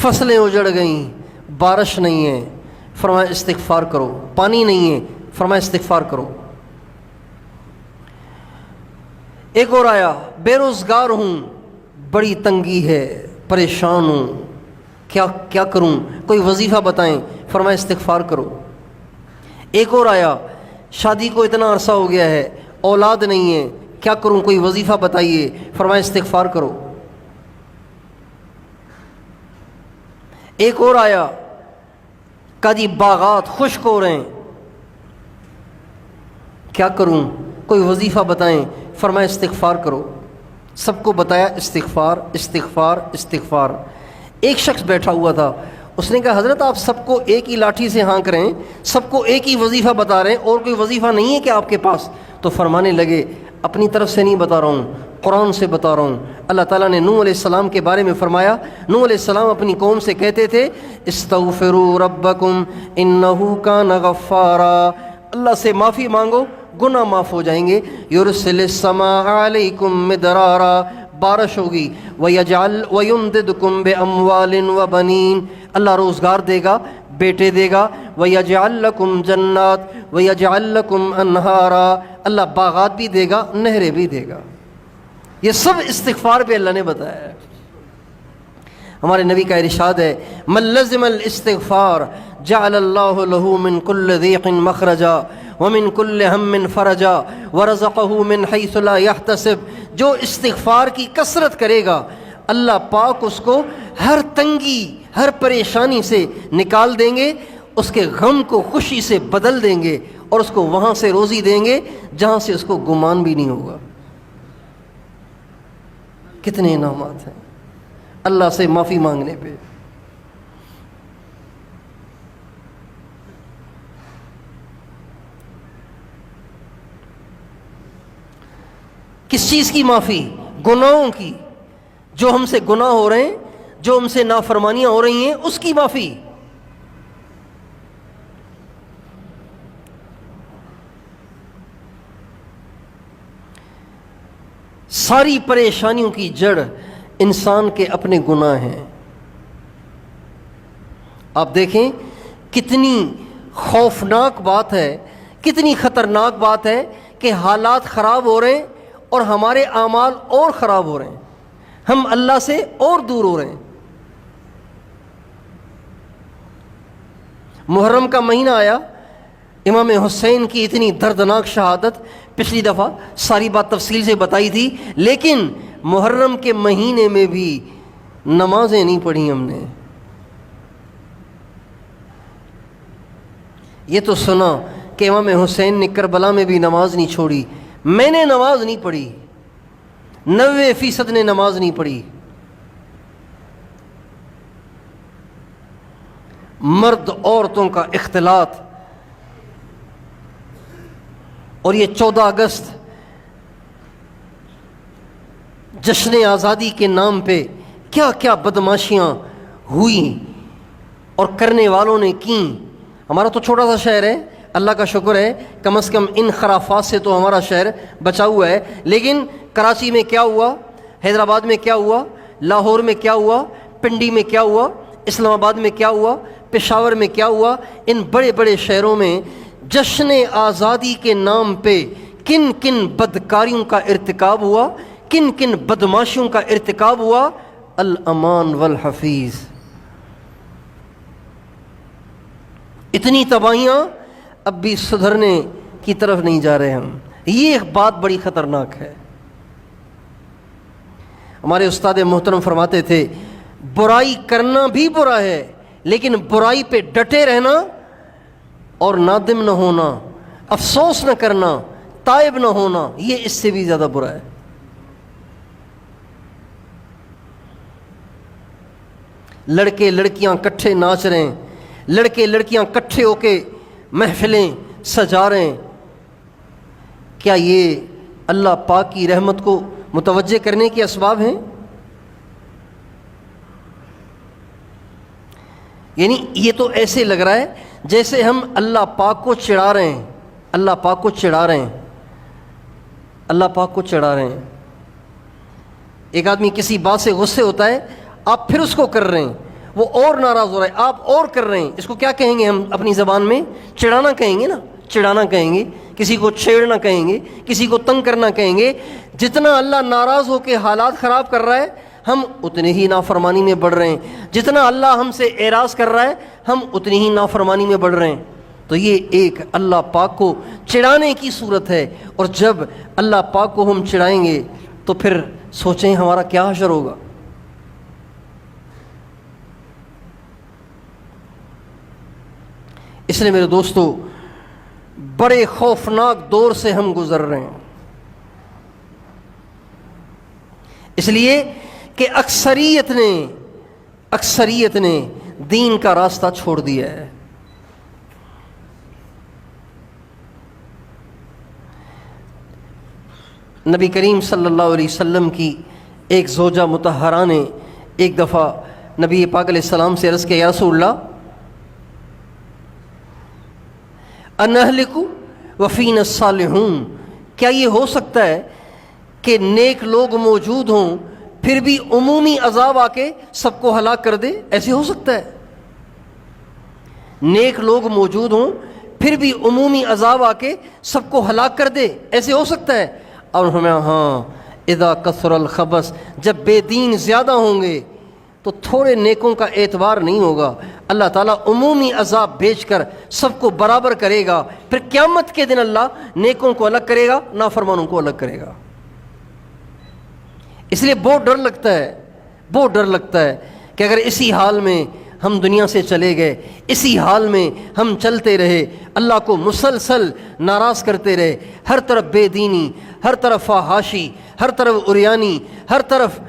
فصلیں اجڑ گئیں، بارش نہیں ہے، فرمایا استغفار کرو۔ پانی نہیں ہے، فرمایا استغفار کرو۔ ایک اور آیا، بے روزگار ہوں، بڑی تنگی ہے، پریشان ہوں، کیا کروں؟ کوئی وظیفہ بتائیں، فرمایا استغفار کرو۔ ایک اور آیا، شادی کو اتنا عرصہ ہو گیا ہے، اولاد نہیں ہے، کیا کروں؟ کوئی وظیفہ بتائیے، فرمایا استغفار کرو۔ ایک اور آیا، کہا جی باغات خشک ہو رہے ہیں، کیا کروں؟ کوئی وظیفہ بتائیں، فرمایا استغفار کرو۔ سب کو بتایا استغفار استغفار استغفار۔ ایک شخص بیٹھا ہوا تھا، اس نے کہا حضرت آپ سب کو ایک ہی لاٹھی سے ہانک رہے ہیں، سب کو ایک ہی وظیفہ بتا رہے ہیں، اور کوئی وظیفہ نہیں ہے کہ آپ کے پاس؟ تو فرمانے لگے اپنی طرف سے نہیں بتا رہا ہوں، قرآن سے بتا رہا ہوں۔ اللہ تعالیٰ نے نوح علیہ السلام کے بارے میں فرمایا، نوح علیہ السلام اپنی قوم سے کہتے تھے استغفروا ربکم انہ کان غفارا، اللہ سے معافی مانگو، گناہ معاف ہو جائیں گے۔ یرسل السماء علیکم مدرارا، بارش ہوگی، ویجعل ویمددکم باموال وبنین، اللہ روزگار دے گا، بیٹے دے گا، وَيَجْعَلْ لَكُمْ جَنَّاتٍ وَيَجْعَلْ لَكُمْ أَنْهَارًا، اللہ باغات بھی دے گا، نہریں بھی دے گا۔ یہ سب استغفار پہ اللہ نے بتایا ہے۔ ہمارے نبی کا ارشاد ہے، مَن لَزِمَ الاستغفار جعل اللہ لہ من کل ضیق مخرجا ومن کل ہم فرجا ورزقہ من حیث لا یحتسب، جو استغفار کی کثرت کرے گا اللہ پاک اس کو ہر تنگی، ہر پریشانی سے نکال دیں گے، اس کے غم کو خوشی سے بدل دیں گے، اور اس کو وہاں سے روزی دیں گے جہاں سے اس کو گمان بھی نہیں ہوگا۔ کتنے انعامات ہیں اللہ سے معافی مانگنے پہ۔ کس چیز کی معافی؟ گناہوں کی، جو ہم سے گناہ ہو رہے ہیں، جو ہم سے نافرمانیاں ہو رہی ہیں، اس کی معافی۔ ساری پریشانیوں کی جڑ انسان کے اپنے گناہ ہیں۔ آپ دیکھیں کتنی خوفناک بات ہے، کتنی خطرناک بات ہے کہ حالات خراب ہو رہے ہیں اور ہمارے اعمال اور خراب ہو رہے ہیں، ہم اللہ سے اور دور ہو رہے ہیں۔ محرم کا مہینہ آیا، امام حسین کی اتنی دردناک شہادت، پچھلی دفعہ ساری بات تفصیل سے بتائی تھی، لیکن محرم کے مہینے میں بھی نمازیں نہیں پڑھی ہم نے۔ یہ تو سنا کہ امام حسین نے کربلا میں بھی نماز نہیں چھوڑی، میں نے نماز نہیں پڑھی، 90% نے نماز نہیں پڑھی۔ مرد عورتوں کا اختلاط، اور یہ 14 اگست جشن آزادی کے نام پہ کیا کیا بدماشیاں ہوئیں اور کرنے والوں نے کیں۔ ہمارا تو چھوٹا سا شہر ہے، اللہ کا شکر ہے کم از کم ان خرافات سے تو ہمارا شہر بچا ہوا ہے، لیکن کراچی میں کیا ہوا، حیدرآباد میں کیا ہوا، لاہور میں کیا ہوا، پنڈی میں کیا ہوا، اسلام آباد میں کیا ہوا، پشاور میں کیا ہوا، ان بڑے بڑے شہروں میں جشن آزادی کے نام پہ کن کن بدکاریوں کا ارتکاب ہوا، کن کن بدماشیوں کا ارتکاب ہوا۔ الامان والحفیظ، اتنی تباہیاں، اب بھی سدھرنے کی طرف نہیں جا رہے ہم۔ یہ ایک بات بڑی خطرناک ہے۔ ہمارے استاد محترم فرماتے تھے برائی کرنا بھی برا ہے، لیکن برائی پہ ڈٹے رہنا اور نادم نہ ہونا، افسوس نہ کرنا، تائب نہ ہونا، یہ اس سے بھی زیادہ برا ہے۔ لڑکے لڑکیاں کٹھے ناچ رہے ہیں، لڑکے لڑکیاں کٹھے ہو کے محفلیں سجا رہے ہیں، کیا یہ اللہ پاک کی رحمت کو متوجہ کرنے کے اسباب ہیں؟ یعنی یہ تو ایسے لگ رہا ہے جیسے ہم اللہ پاک کو چڑھا رہے ہیں، اللہ پاک کو چڑھا رہے ہیں، اللہ پاک کو چڑھا رہے ہیں۔ ایک آدمی کسی بات سے غصے ہوتا ہے، آپ پھر اس کو کر رہے ہیں، وہ اور ناراض ہو رہا ہے، آپ اور کر رہے ہیں۔ اس کو کیا کہیں گے ہم اپنی زبان میں؟ چڑھانا کہیں گے نا، چڑھانا کہیں گے، کسی کو چھیڑنا کہیں گے، کسی کو تنگ کرنا کہیں گے۔ جتنا اللہ ناراض ہو کے حالات خراب کر رہا ہے، ہم اتنے ہی نافرمانی میں بڑھ رہے ہیں، جتنا اللہ ہم سے اعراض کر رہا ہے ہم اتنی ہی نافرمانی میں بڑھ رہے ہیں۔ تو یہ ایک اللہ پاک کو چڑھانے کی صورت ہے، اور جب اللہ پاک کو ہم چڑھائیں گے تو پھر سوچیں ہمارا کیا حشر ہوگا۔ اس لیے میرے دوستو، بڑے خوفناک دور سے ہم گزر رہے ہیں، اس لیے کہ اکثریت نے دین کا راستہ چھوڑ دیا ہے۔ نبی کریم صلی اللہ علیہ وسلم کی ایک زوجہ مطہرہ نے ایک دفعہ نبی پاک علیہ السلام سے عرض کیا، یا رسول اللہ انہلک وفینا الصالحون، کیا یہ ہو سکتا ہے کہ نیک لوگ موجود ہوں پھر بھی عمومی عذاب آ کے سب کو ہلاک کر دے؟ ایسے ہو سکتا ہے؟ نیک لوگ موجود ہوں پھر بھی عمومی عذاب آ کے سب کو ہلاک کر دے؟ ایسے ہو سکتا ہے؟ اور ہمیں ہاں اذا کثر الخبث، جب بے دین زیادہ ہوں گے تو تھوڑے نیکوں کا اعتبار نہیں ہوگا، اللہ تعالیٰ عمومی عذاب بھیج کر سب کو برابر کرے گا، پھر قیامت کے دن اللہ نیکوں کو الگ کرے گا، نافرمانوں کو الگ کرے گا۔ اس لیے بہت ڈر لگتا ہے، بہت ڈر لگتا ہے کہ اگر اسی حال میں ہم دنیا سے چلے گئے، اسی حال میں ہم چلتے رہے، اللہ کو مسلسل ناراض کرتے رہے، ہر طرف بے دینی، ہر طرف فحاشی، ہر طرف عریانی، ہر طرف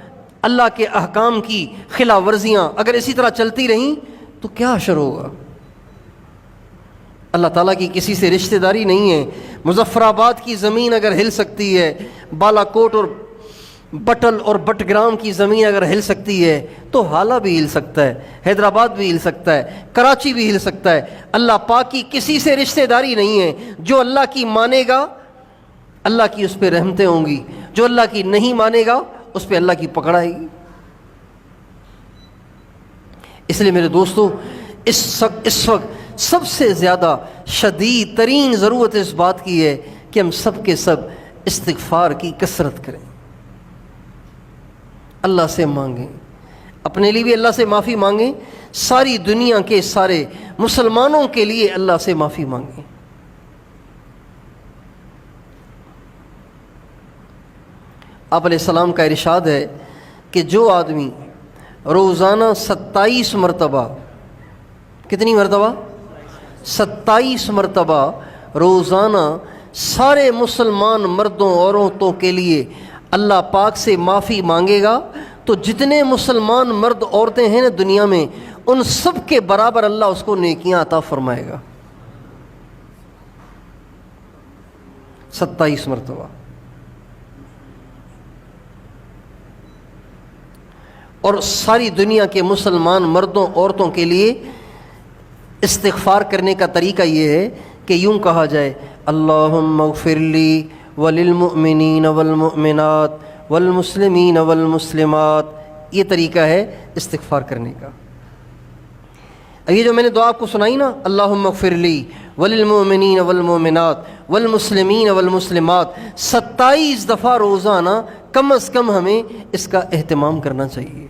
اللہ کے احکام کی خلاف ورزیاں اگر اسی طرح چلتی رہیں تو کیا حشر ہوگا؟ اللہ تعالیٰ کی کسی سے رشتہ داری نہیں ہے۔ مظفر آباد کی زمین اگر ہل سکتی ہے، بالا کوٹ اور بٹل اور بٹگرام کی زمین اگر ہل سکتی ہے تو حالہ بھی ہل سکتا ہے، حیدرآباد بھی ہل سکتا ہے، کراچی بھی ہل سکتا ہے۔ اللہ پاک کی کسی سے رشتہ داری نہیں ہے۔ جو اللہ کی مانے گا اللہ کی اس پہ رحمتیں ہوں گی، جو اللہ کی نہیں مانے گا اس پہ اللہ کی پکڑ آئے گی۔ اس لیے میرے دوستو، اس وقت سب سے زیادہ شدید ترین ضرورت اس بات کی ہے کہ ہم سب کے سب استغفار کی کثرت کریں، اللہ سے مانگیں، اپنے لیے بھی اللہ سے معافی مانگیں، ساری دنیا کے سارے مسلمانوں کے لیے اللہ سے معافی مانگیں۔ آپ علیہ السلام کا ارشاد ہے کہ جو آدمی روزانہ 27 مرتبہ، کتنی مرتبہ؟ 27 مرتبہ روزانہ سارے مسلمان مردوں عورتوں کے لیے اللہ پاک سے معافی مانگے گا تو جتنے مسلمان مرد عورتیں ہیں نا دنیا میں، ان سب کے برابر اللہ اس کو نیکیاں عطا فرمائے گا۔ 27 مرتبہ۔ اور ساری دنیا کے مسلمان مردوں عورتوں کے لیے استغفار کرنے کا طریقہ یہ ہے کہ یوں کہا جائے، اللہم اغفر لی وللمؤمنین والمؤمنات والمسلمین والمسلمات۔ یہ طریقہ ہے استغفار کرنے کا۔ اب یہ جو میں نے دعا آپ کو سنائی نا، اللہم اغفر لی وللمؤمنین والمؤمنات والمسلمین والمسلمات، 27 دفعہ روزانہ کم از کم ہمیں اس کا اہتمام کرنا چاہیے۔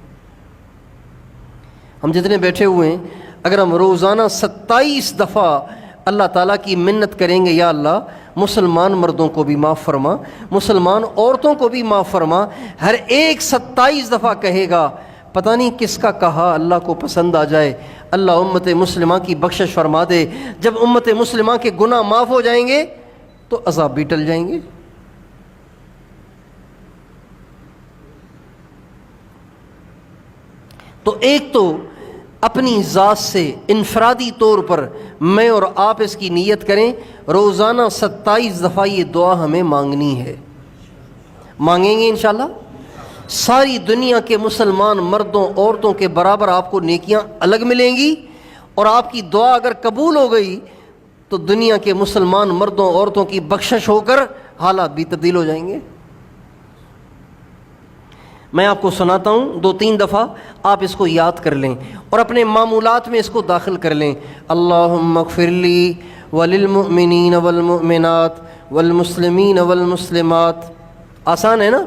ہم جتنے بیٹھے ہوئے ہیں، اگر ہم روزانہ 27 دفعہ اللہ تعالیٰ کی منت کریں گے، یا اللہ مسلمان مردوں کو بھی معاف فرما، مسلمان عورتوں کو بھی معاف فرما، ہر ایک 27 دفعہ کہے گا، پتہ نہیں کس کا کہا اللہ کو پسند آ جائے، اللہ امت مسلمہ کی بخشش فرما دے۔ جب امت مسلمہ کے گناہ معاف ہو جائیں گے تو عذاب بھی ٹل جائیں گے۔ تو ایک تو اپنی ذات سے انفرادی طور پر میں اور آپ اس کی نیت کریں، روزانہ 27 دفعہ یہ دعا ہمیں مانگنی ہے۔ مانگیں گے انشاءاللہ، ساری دنیا کے مسلمان مردوں عورتوں کے برابر آپ کو نیکیاں الگ ملیں گی، اور آپ کی دعا اگر قبول ہو گئی تو دنیا کے مسلمان مردوں عورتوں کی بخشش ہو کر حالات بھی تبدیل ہو جائیں گے۔ میں آپ کو سناتا ہوں 2-3 دفعہ، آپ اس کو یاد کر لیں اور اپنے معمولات میں اس کو داخل کر لیں۔ اللہم اغفر لی وللمؤمنین والمؤمنات والمسلمین والمسلمات۔ آسان ہے نا؟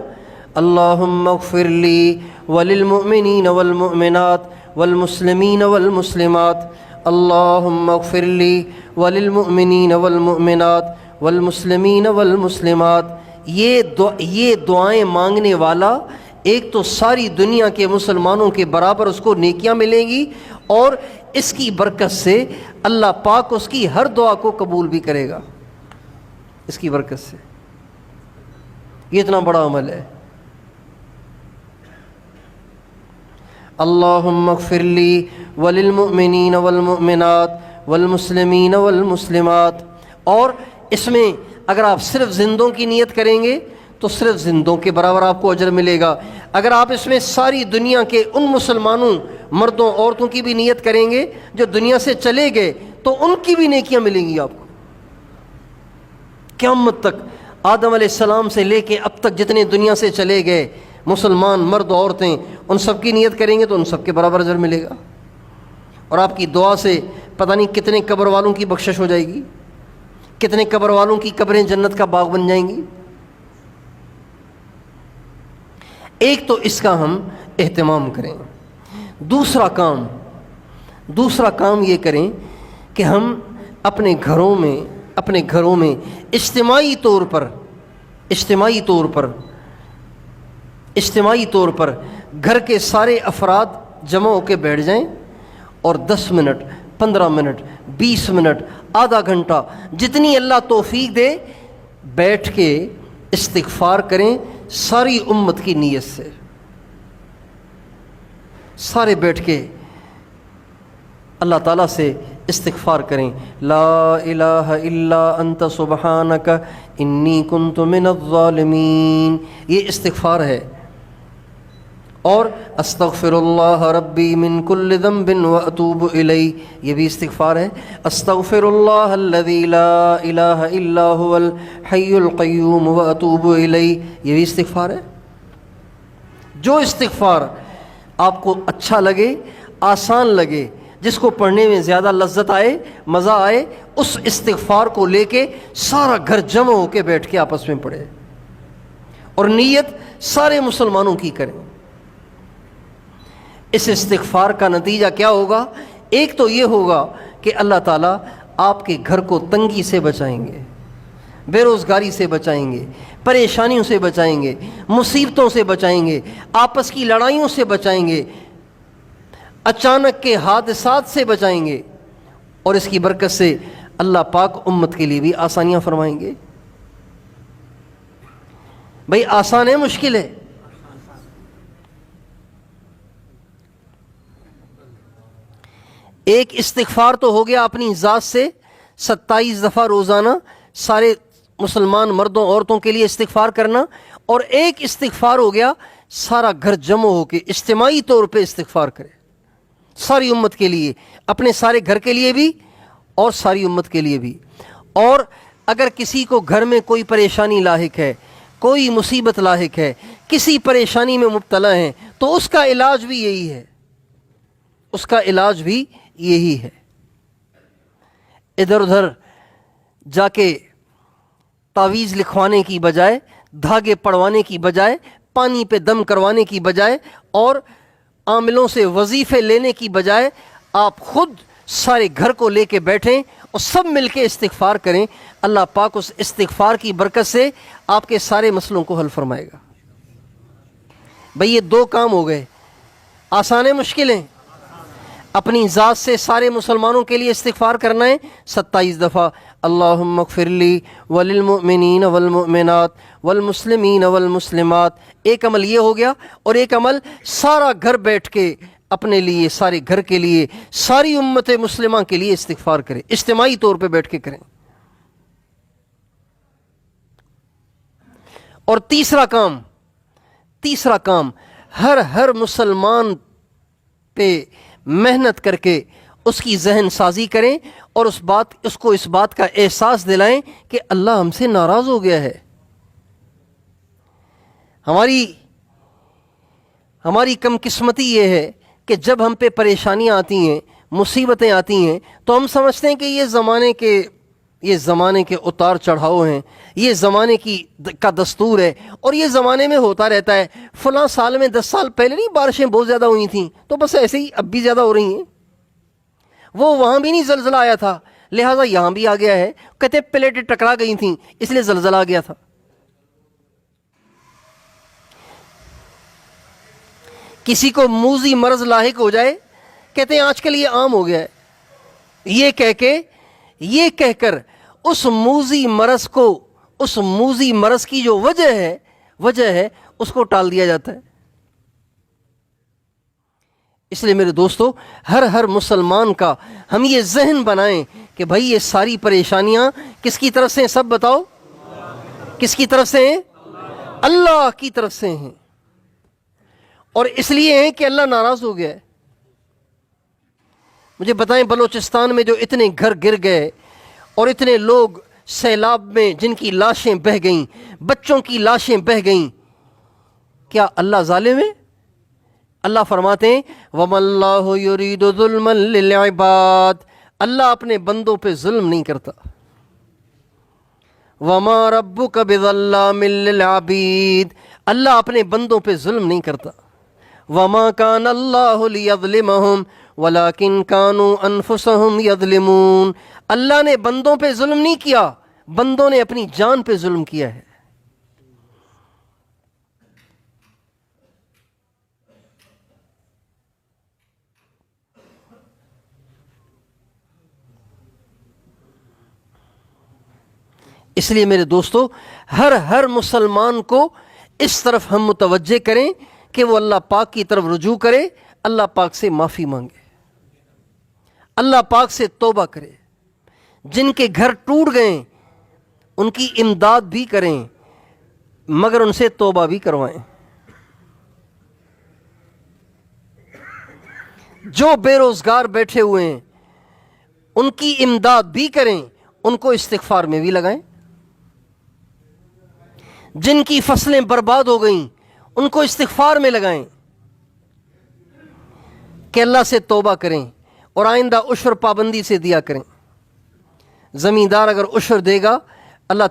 اللہم اغفر لی وللمؤمنین والمؤمنات والمسلمین والمسلمات، اللہم اغفر لی وللمؤمنین والمؤمنات والمسلمین والمسلمات۔ یہ دعائیں مانگنے والا ایک تو ساری دنیا کے مسلمانوں کے برابر اس کو نیکیاں ملیں گی، اور اس کی برکت سے اللہ پاک اس کی ہر دعا کو قبول بھی کرے گا، اس کی برکت سے۔ یہ اتنا بڑا عمل ہے۔ اللہم اغفر لی وللمؤمنین والمؤمنات والمسلمین والمسلمات۔ اور اس میں اگر آپ صرف زندوں کی نیت کریں گے تو صرف زندوں کے برابر آپ کو اجر ملے گا۔ اگر آپ اس میں ساری دنیا کے ان مسلمانوں مردوں عورتوں کی بھی نیت کریں گے جو دنیا سے چلے گئے تو ان کی بھی نیکیاں ملیں گی آپ کو قیامت تک۔ آدم علیہ السلام سے لے کے اب تک جتنے دنیا سے چلے گئے مسلمان مرد عورتیں، ان سب کی نیت کریں گے تو ان سب کے برابر اجر ملے گا۔ اور آپ کی دعا سے پتہ نہیں کتنے قبر والوں کی بخشش ہو جائے گی، کتنے قبر والوں کی قبریں جنت کا باغ بن جائیں گی۔ ایک تو اس کا ہم اہتمام کریں۔ دوسرا کام یہ کریں کہ ہم اپنے گھروں میں اجتماعی طور پر گھر کے سارے افراد جمع ہو کے بیٹھ جائیں اور 10 منٹ 15 منٹ 20 منٹ آدھا گھنٹہ جتنی اللہ توفیق دے بیٹھ کے استغفار کریں ساری امت کی نیت سے۔ سارے بیٹھ کے اللہ تعالیٰ سے استغفار کریں، لا الہ الا انت سبحانک انی کنت من الظالمین، یہ استغفار ہے۔ اور استغفر اللہ ربی من کل ذنب واتوب الیہ، یہ بھی استغفار ہے۔ استغفر اللہ الذی لا الہ الا هو الحی القیوم واتوب الیہ، یہ بھی استغفار ہے۔ جو استغفار آپ کو اچھا لگے، آسان لگے، جس کو پڑھنے میں زیادہ لذت آئے، مزہ آئے، اس استغفار کو لے کے سارا گھر جمع ہو کے بیٹھ کے آپس میں پڑھے اور نیت سارے مسلمانوں کی کریں۔ اس استغفار کا نتیجہ کیا ہوگا؟ ایک تو یہ ہوگا کہ اللہ تعالیٰ آپ کے گھر کو تنگی سے بچائیں گے، بے روزگاری سے بچائیں گے، پریشانیوں سے بچائیں گے، مصیبتوں سے بچائیں گے، آپس کی لڑائیوں سے بچائیں گے، اچانک کے حادثات سے بچائیں گے، اور اس کی برکت سے اللہ پاک امت کے لیے بھی آسانیاں فرمائیں گے۔ بھئی آسان ہے مشکل ہے؟ ایک استغفار تو ہو گیا اپنی ذات سے 27 دفعہ روزانہ سارے مسلمان مردوں عورتوں کے لیے استغفار کرنا، اور ایک استغفار ہو گیا سارا گھر جمع ہو کے اجتماعی طور پہ استغفار کرے، ساری امت کے لیے، اپنے سارے گھر کے لیے بھی اور ساری امت کے لیے بھی۔ اور اگر کسی کو گھر میں کوئی پریشانی لاحق ہے، کوئی مصیبت لاحق ہے، کسی پریشانی میں مبتلا ہیں، تو اس کا علاج بھی یہی ہے، اس کا علاج بھی یہی ہے۔ ادھر ادھر جا کے تعویذ لکھوانے کی بجائے، دھاگے پڑوانے کی بجائے، پانی پہ دم کروانے کی بجائے اور عاملوں سے وظیفے لینے کی بجائے آپ خود سارے گھر کو لے کے بیٹھیں اور سب مل کے استغفار کریں۔ اللہ پاک اس استغفار کی برکت سے آپ کے سارے مسئلوں کو حل فرمائے گا۔ بھئی یہ 2 کام ہو گئے، آسان ہے مشکل ہیں؟ اپنی ذات سے سارے مسلمانوں کے لیے استغفار کرنا ہے 27 دفعہ، اللہم اغفر لی وللمؤمنین والمؤمنات والمسلمین والمسلمات، ایک عمل یہ ہو گیا، اور ایک عمل سارا گھر بیٹھ کے اپنے لیے، سارے گھر کے لیے، ساری امت مسلمہ کے لیے استغفار کریں، اجتماعی طور پہ بیٹھ کے کریں۔ اور تیسرا کام ہر مسلمان پہ محنت کر کے اس کی ذہن سازی کریں اور اس کو اس بات کا احساس دلائیں کہ اللہ ہم سے ناراض ہو گیا ہے۔ ہماری کم قسمتی یہ ہے کہ جب ہم پہ پریشانیاں آتی ہیں، مصیبتیں آتی ہیں، تو ہم سمجھتے ہیں کہ یہ زمانے کے اتار چڑھاؤ ہیں، یہ زمانے کا دستور ہے، اور یہ زمانے میں ہوتا رہتا ہے۔ فلاں سال میں 10 سال پہلے نہیں بارشیں بہت زیادہ ہوئی تھیں، تو بس ایسے ہی اب بھی زیادہ ہو رہی ہیں۔ وہاں بھی نہیں زلزلہ آیا تھا، لہٰذا یہاں بھی آ گیا ہے۔ کہتے پلیٹیں ٹکرا گئی تھیں اس لیے زلزلہ آ گیا تھا۔ کسی کو موذی مرض لاحق ہو جائے، کہتے ہیں آج کل یہ عام ہو گیا ہے۔ یہ کہہ کر اس موذی مرض کی جو وجہ ہے اس کو ٹال دیا جاتا ہے۔ اس لیے میرے دوستو، ہر مسلمان کا ہم یہ ذہن بنائیں کہ بھائی یہ ساری پریشانیاں کس کی طرف سے ہیں؟ سب بتاؤ، کس کی طرف سے ہیں؟ اللہ کی طرف سے ہیں، اور اس لیے ہیں کہ اللہ ناراض ہو گیا ہے۔ مجھے بتائیں، بلوچستان میں جو اتنے گھر گر گئے اور اتنے لوگ سیلاب میں جن کی لاشیں بہہ گئیں، بچوں کی لاشیں بہہ گئیں، کیا اللہ ظالم ہے؟ اللہ فرماتے ہیں وَمَا اللَّهُ يُرِيدُ ظُلْمًا لِلْعِبَادِ، اللہ اپنے بندوں پہ ظلم نہیں کرتا. وما ربک بظلام للعبید، اللہ اپنے بندوں پہ ظلم نہیں کرتا. وما کان اللہ لیظلمہم ولکن کانوا انفسہم یظلمون، اللہ نے بندوں پہ ظلم نہیں کیا، بندوں نے اپنی جان پہ ظلم کیا ہے. اس لیے میرے دوستو، ہر مسلمان کو اس طرف ہم متوجہ کریں کہ وہ اللہ پاک کی طرف رجوع کرے، اللہ پاک سے معافی مانگے، اللہ پاک سے توبہ کرے. جن کے گھر ٹوٹ گئے ان کی امداد بھی کریں، مگر ان سے توبہ بھی کروائیں. جو بے روزگار بیٹھے ہوئے ہیں ان کی امداد بھی کریں، ان کو استغفار میں بھی لگائیں. جن کی فصلیں برباد ہو گئیں ان کو استغفار میں لگائیں کہ اللہ سے توبہ کریں اور آئندہ عشر پابندی سے دیا کریں. زمیندار اگر عشر دے گا، اللہ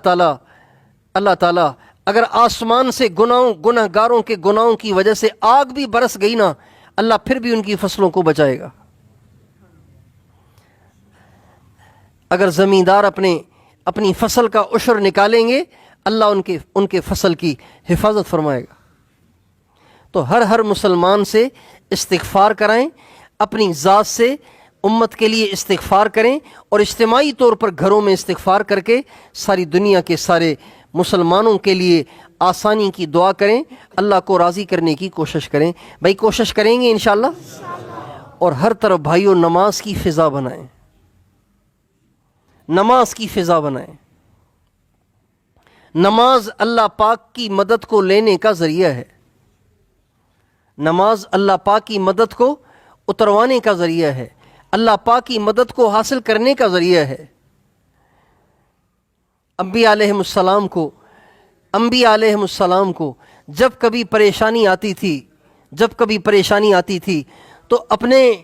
تعالیٰ اگر آسمان سے گناہ گاروں کے گناہوں کی وجہ سے آگ بھی برس گئی نا، اللہ پھر بھی ان کی فصلوں کو بچائے گا. اگر زمیندار اپنی فصل کا عشر نکالیں گے، اللہ ان کے فصل کی حفاظت فرمائے گا. تو ہر مسلمان سے استغفار کرائیں، اپنی ذات سے امت کے لیے استغفار کریں، اور اجتماعی طور پر گھروں میں استغفار کر کے ساری دنیا کے سارے مسلمانوں کے لیے آسانی کی دعا کریں، اللہ کو راضی کرنے کی کوشش کریں. بھائی کوشش کریں گے انشاءاللہ. اور ہر طرف بھائیوں نماز کی فضا بنائیں، نماز کی فضا بنائیں. نماز اللہ پاک کی مدد کو لینے کا ذریعہ ہے، نماز اللہ پاک کی مدد کو اتروانے کا ذریعہ ہے، اللہ پاک کی مدد کو حاصل کرنے کا ذریعہ ہے. انبیاء علیہم السلام کو جب کبھی پریشانی آتی تھی تو اپنے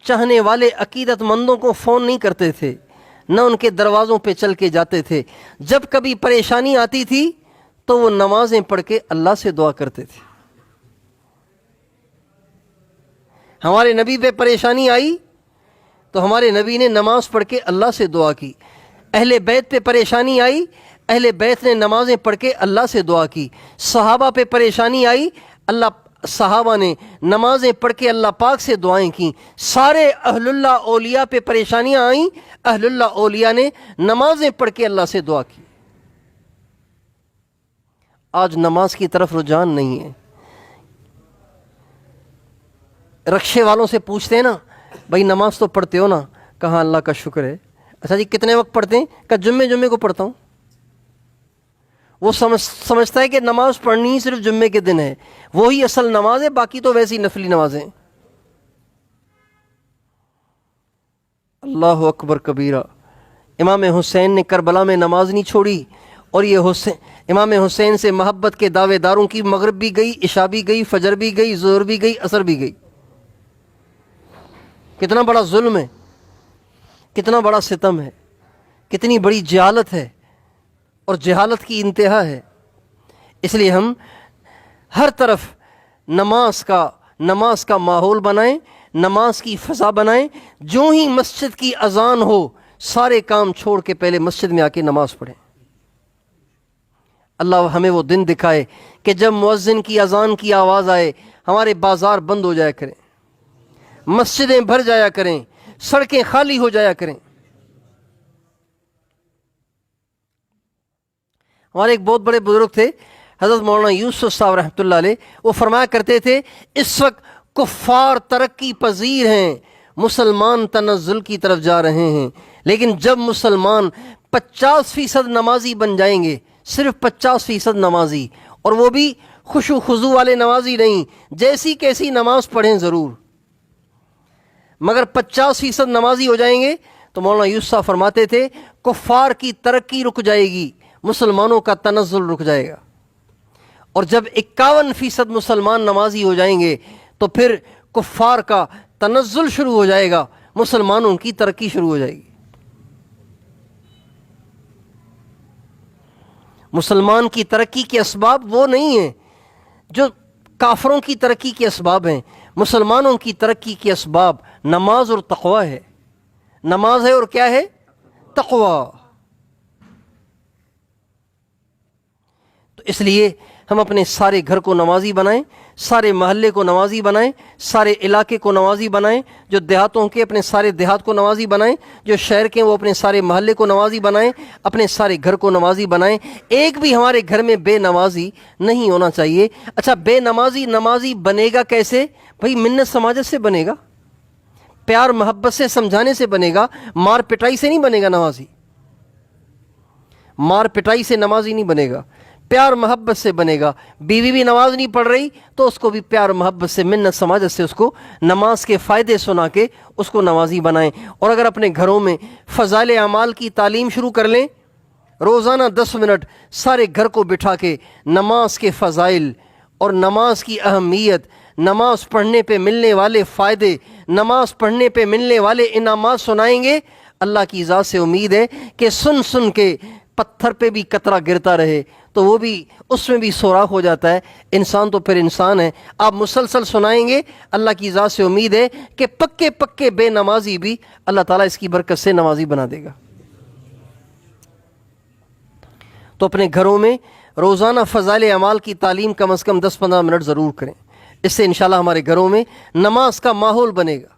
چاہنے والے عقیدت مندوں کو فون نہیں کرتے تھے، نہ ان کے دروازوں پہ چل کے جاتے تھے. جب کبھی پریشانی آتی تھی تو وہ نمازیں پڑھ کے اللہ سے دعا کرتے تھے. ہمارے نبی پہ پریشانی آئی تو ہمارے نبی نے نماز پڑھ کے اللہ سے دعا کی. اہل بیت پہ پریشانی آئی، اہل بیت نے نمازیں پڑھ کے اللہ سے دعا کی. صحابہ پہ پریشانی آئی، صحابہ نے نمازیں پڑھ کے اللہ پاک سے دعائیں کی. سارے اہل اللہ اولیاء پہ پریشانیاں آئیں، اہل اللہ اولیاء نے نمازیں پڑھ کے اللہ سے دعا کی. آج نماز کی طرف رجحان نہیں ہے. رکشے والوں سے پوچھتے ہیں نا، بھائی نماز تو پڑھتے ہو نا؟ کہاں اللہ کا شکر ہے. اچھا جی کتنے وقت پڑھتے ہیں؟ کہ جمعے کو پڑھتا ہوں. وہ سمجھتا ہے کہ نماز پڑھنی ہی صرف جمعے کے دن ہے، وہی اصل نماز ہے، باقی تو ویسی نفلی نمازیں. اللہ اکبر کبیرہ. امام حسین نے کربلا میں نماز نہیں چھوڑی، اور یہ امام حسین سے محبت کے دعوے داروں کی مغرب بھی گئی، عشاء بھی گئی، فجر بھی گئی، ظہر بھی گئی، عصر بھی گئی. کتنا بڑا ظلم ہے، کتنا بڑا ستم ہے، کتنی بڑی جہالت ہے، اور جہالت کی انتہا ہے. اس لیے ہم ہر طرف نماز کا ماحول بنائیں، نماز کی فضا بنائیں. جو ہی مسجد کی اذان ہو سارے کام چھوڑ کے پہلے مسجد میں آ کے نماز پڑھیں. اللہ ہمیں وہ دن دکھائے کہ جب مؤذن کی اذان کی آواز آئے ہمارے بازار بند ہو جایا کریں، مسجدیں بھر جایا کریں، سڑکیں خالی ہو جایا کریں. ہمارے ایک بہت بڑے بزرگ تھے حضرت مولانا یوسف صاحب رحمۃ اللہ علیہ، وہ فرمایا کرتے تھے اس وقت کفار ترقی پذیر ہیں، مسلمان تنزل کی طرف جا رہے ہیں. لیکن جب مسلمان 50% نمازی بن جائیں گے، صرف 50% نمازی، اور وہ بھی خشوع خضوع والے نمازی نہیں، جیسی کیسی نماز پڑھیں ضرور، مگر 50% نمازی ہو جائیں گے تو مولانا یوسف صاحب فرماتے تھے کفار کی ترقی رک جائے گی، مسلمانوں کا تنزل رک جائے گا. اور جب 51% مسلمان نمازی ہو جائیں گے تو پھر کفار کا تنزل شروع ہو جائے گا، مسلمانوں کی ترقی شروع ہو جائے گی۔ مسلمان کی ترقی کے اسباب وہ نہیں ہیں جو کافروں کی ترقی کے اسباب ہیں۔ مسلمانوں کی ترقی کے اسباب نماز اور تقوی ہے۔ نماز ہے اور کیا ہے؟ تقوی۔ تو اس لیے ہم اپنے سارے گھر کو نمازی بنائیں، سارے محلے کو نمازی بنائیں، سارے علاقے کو نمازی بنائیں، جو دیہاتوں کے اپنے سارے دیہات کو نمازی بنائیں، جو شہر کے وہ اپنے سارے محلے کو نمازی بنائیں، اپنے سارے گھر کو نمازی بنائیں۔ ایک بھی ہمارے گھر میں بے نمازی نہیں ہونا چاہیے۔ اچھا، بے نمازی نمازی بنے گا کیسے؟ بھائی منت سماجت سے بنے گا، پیار محبت سے سمجھانے سے بنے گا، مار پٹائی سے نہیں بنے گا نمازی۔ مار پٹائی سے نمازی نہیں بنے گا، پیار محبت سے بنے گا۔ بیوی بھی نماز نہیں پڑھ رہی تو اس کو بھی پیار محبت سے، منت سماجت سے اس کو نماز کے فائدے سنا کے اس کو نمازی بنائیں۔ اور اگر اپنے گھروں میں فضائل اعمال کی تعلیم شروع کر لیں، روزانہ 10 منٹ سارے گھر کو بٹھا کے نماز کے فضائل اور نماز کی اہمیت، نماز پڑھنے پہ ملنے والے فائدے، نماز پڑھنے پہ ملنے والے انعامات سنائیں گے، اللہ کی ذات سے امید ہے کہ سن سن کے پتھر پہ بھی قطرہ گرتا رہے تو وہ بھی، اس میں بھی سوراخ ہو جاتا ہے۔ انسان تو پھر انسان ہے۔ آپ مسلسل سنائیں گے، اللہ کی ذات سے امید ہے کہ پکے پکے بے نمازی بھی اللہ تعالیٰ اس کی برکت سے نمازی بنا دے گا۔ تو اپنے گھروں میں روزانہ فضائل اعمال کی تعلیم کم از کم 10-15 منٹ ضرور کریں۔ اس سے انشاءاللہ ہمارے گھروں میں نماز کا ماحول بنے گا۔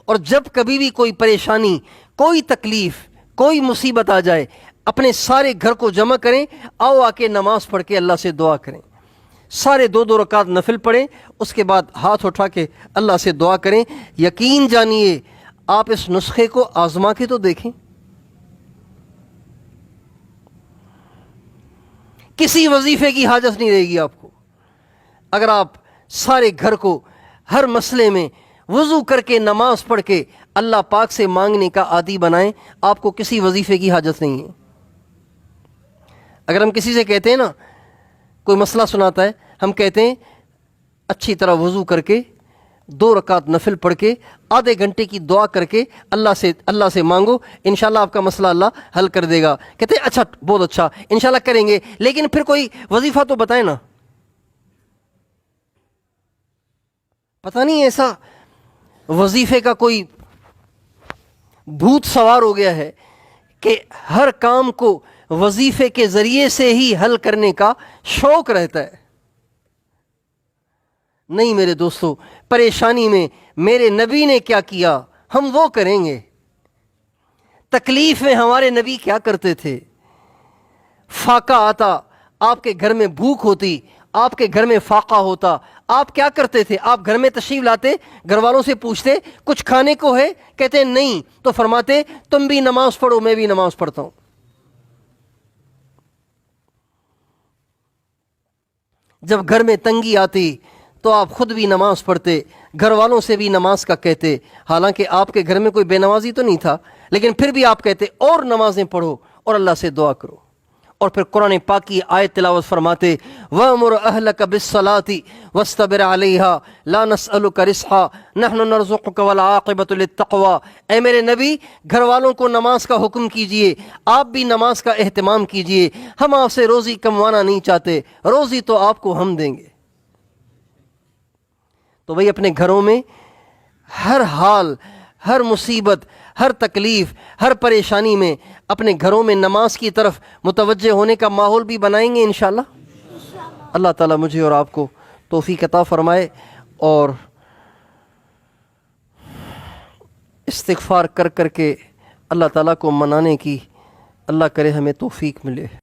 اور جب کبھی بھی کوئی پریشانی، کوئی تکلیف، کوئی مصیبت آ جائے، اپنے سارے گھر کو جمع کریں، آؤ آ کے نماز پڑھ کے اللہ سے دعا کریں۔ سارے 2 رکعت نفل پڑھیں، اس کے بعد ہاتھ اٹھا کے اللہ سے دعا کریں۔ یقین جانیے، آپ اس نسخے کو آزما کے تو دیکھیں، کسی وظیفے کی حاجت نہیں رہے گی آپ کو۔ اگر آپ سارے گھر کو ہر مسئلے میں وضو کر کے نماز پڑھ کے اللہ پاک سے مانگنے کا عادی بنائیں، آپ کو کسی وظیفے کی حاجت نہیں ہے۔ اگر ہم کسی سے کہتے ہیں نا، کوئی مسئلہ سناتا ہے، ہم کہتے ہیں اچھی طرح وضو کر کے 2 رکعت نفل پڑھ کے آدھے گھنٹے کی دعا کر کے اللہ سے مانگو، انشاءاللہ آپ کا مسئلہ اللہ حل کر دے گا۔ کہتے ہیں اچھا، بہت اچھا، انشاءاللہ کریں گے، لیکن پھر کوئی وظیفہ تو بتائیں نا۔ پتہ نہیں ایسا وظیفے کا کوئی بھوت سوار ہو گیا ہے کہ ہر کام کو وظیفے کے ذریعے سے ہی حل کرنے کا شوق رہتا ہے۔ نہیں میرے دوستو، پریشانی میں میرے نبی نے کیا کیا ہم وہ کریں گے۔ تکلیف میں ہمارے نبی کیا کرتے تھے؟ فاقہ آتا، آپ کے گھر میں بھوک ہوتی، آپ کے گھر میں فاقہ ہوتا، آپ کیا کرتے تھے؟ آپ گھر میں تشریف لاتے، گھر والوں سے پوچھتے کچھ کھانے کو ہے؟ کہتے نہیں، تو فرماتے تم بھی نماز پڑھو، میں بھی نماز پڑھتا ہوں۔ جب گھر میں تنگی آتی تو آپ خود بھی نماز پڑھتے، گھر والوں سے بھی نماز کا کہتے، حالانکہ آپ کے گھر میں کوئی بے نمازی تو نہیں تھا، لیکن پھر بھی آپ کہتے اور نمازیں پڑھو اور اللہ سے دعا کرو۔ اور پھر قرآن پاک کی آیت تلاوت فرماتے، وَأْمُرْ أَهْلَكَ بِالصَّلَاةِ وَاسْتَبِرْ عَلَيْهَا لَا نَسْأَلُكَ رِزْقًا نَحْنُ نَرْزُقُكَ وَالْعَاقِبَةُ لِلتَّقْوَىٰ۔ اے میرے نبی، گھر والوں کو نماز کا حکم کیجئے، آپ بھی نماز کا اہتمام کیجئے، ہم آپ سے روزی کموانا نہیں چاہتے، روزی تو آپ کو ہم دیں گے۔ تو بھئی اپنے گھروں میں ہر حال، ہر مصیبت، ہر تکلیف، ہر پریشانی میں اپنے گھروں میں نماز کی طرف متوجہ ہونے کا ماحول بھی بنائیں گے انشاءاللہ۔ اللہ تعالیٰ مجھے اور آپ کو توفیق عطا فرمائے، اور استغفار کر کر کے اللہ تعالیٰ کو منانے کی اللہ کرے ہمیں توفیق ملے۔